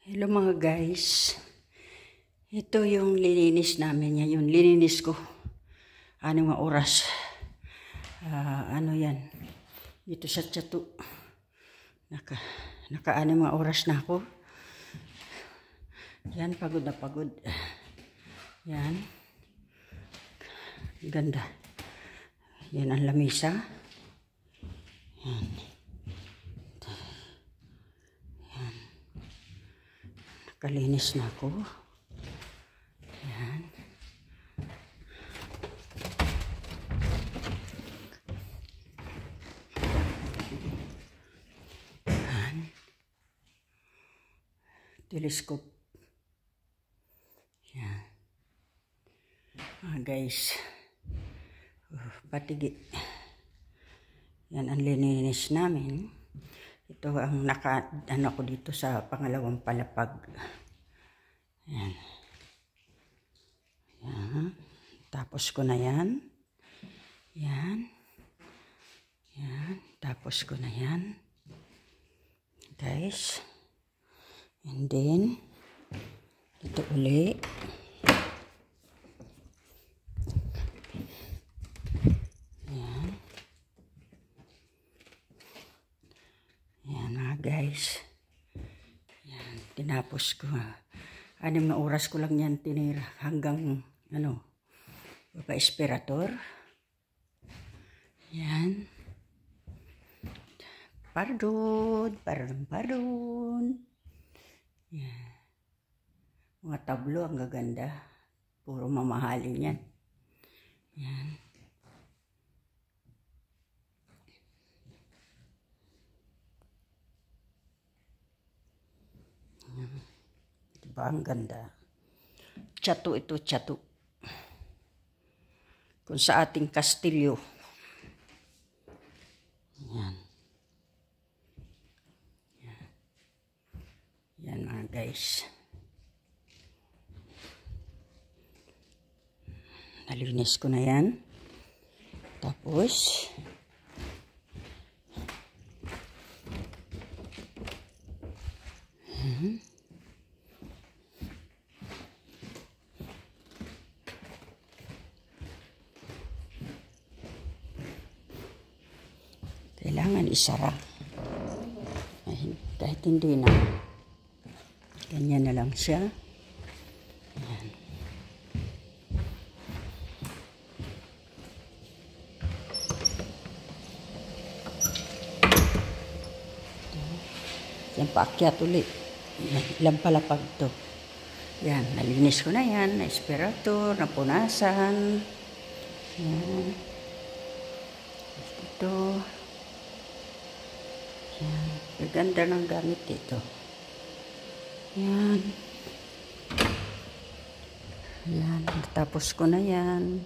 Hello mga guys. Ito yung lininis namin yan. Yung lininis ko. Anong mga oras. Ano yan. Dito sa tiyato. Naka mga oras na ako. Yan, pagod na pagod. Yan. Ganda. Yan ang lamisa. Yan. Nakalinis na ako. Yan. Yan. Telescope. Yan. Guys. Patigi. Yan ang lininis namin. Ito ang ano ko dito sa pangalawang palapag. Yan. Yan. Tapos ko na yan. Yan. Yan. Tapos ko na yan. Guys. And then, ito uli. Guys, yan, tinapos ko. 6 na oras ko lang yan tinira hanggang pa-esperator. Yan. Pardon. Yan. Mga tablo ang gaganda. Puro mamahalin yan. Yan. Diba ang ganda? Tiyato ito, tiyato. Kung sa ating kastilyo. Yan. Yan. Yan mga guys. Nalinis ko na yan. Tapos kailangan isara. Kahit hindi na. Ganyan na lang siya. Ayan. Yan, paakyat ulit. Ilang palapag to. Yan, nalinis ko na yan. Na-esperator, napunasan. Yan. Ito. Yan. Gaganda ng gamit dito. Yan. Yan. Tapos ko na yan.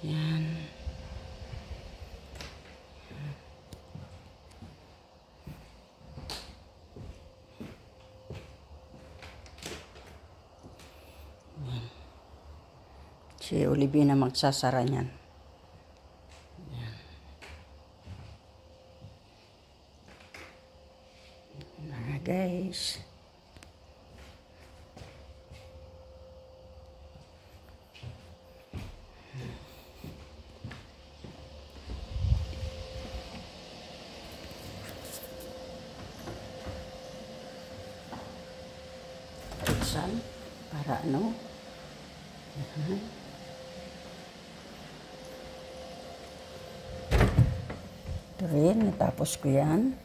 Yan. Si Olivina magsasara niyan. Yan. Mga guys. Tuksan para ano? Yan. Ito rin, natapos ko yan.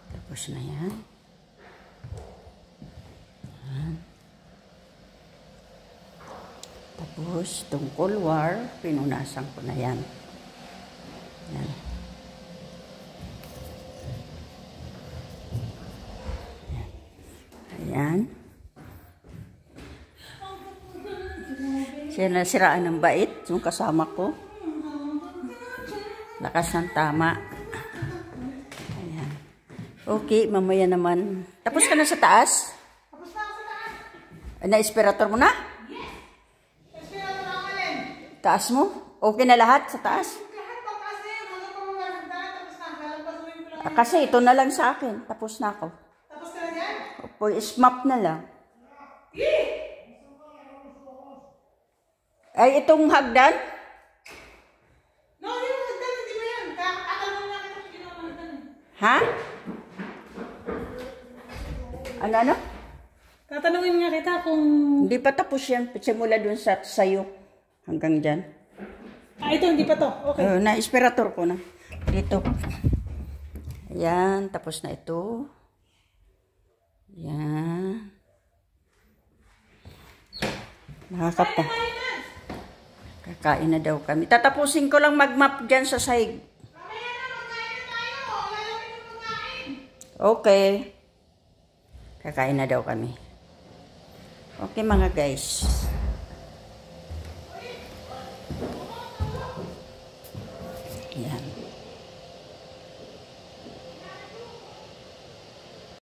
Tapos na yan. Tapos, itong kulwar, pinunasan ko na yan. Yan. Ayan. Siya nasiraan ng bait, yung kasama ko. Lakas ng tama. Ayan. Okay, mamaya naman. Tapos ka na sa taas? Tapos na sa taas. Na-esperator mo na? Yes. Taas mo? Okay na lahat sa taas? Lahat pa kasi, mga pamamaragdan, tapos nakakalapasuin ko lang. Kasi ito na lang sa akin. Tapos na ako. Tapos ka na yan? Opo, smap na lang. Ay, itong hagdan? No, yung hagdan, hindi mo yan. Kakatanong na kita kung ginawa ng hagdan. Ha? Ano? Tatanungin nga kita kung... Hindi pa tapos yan. Simula dun sa sayo. Hanggang dyan. Ito, hindi pa to. Okay. Na-inspirator ko na. Dito. Ayan. Tapos na ito. Ayan. Nakakapa. Kakain na daw kami. Tatapusin ko lang mag-map dyan sa sahig. Mamaya na, magkain na tayo. Lalapit yung pagkain. Okay. Kakain na daw kami. Okay mga guys. Yan.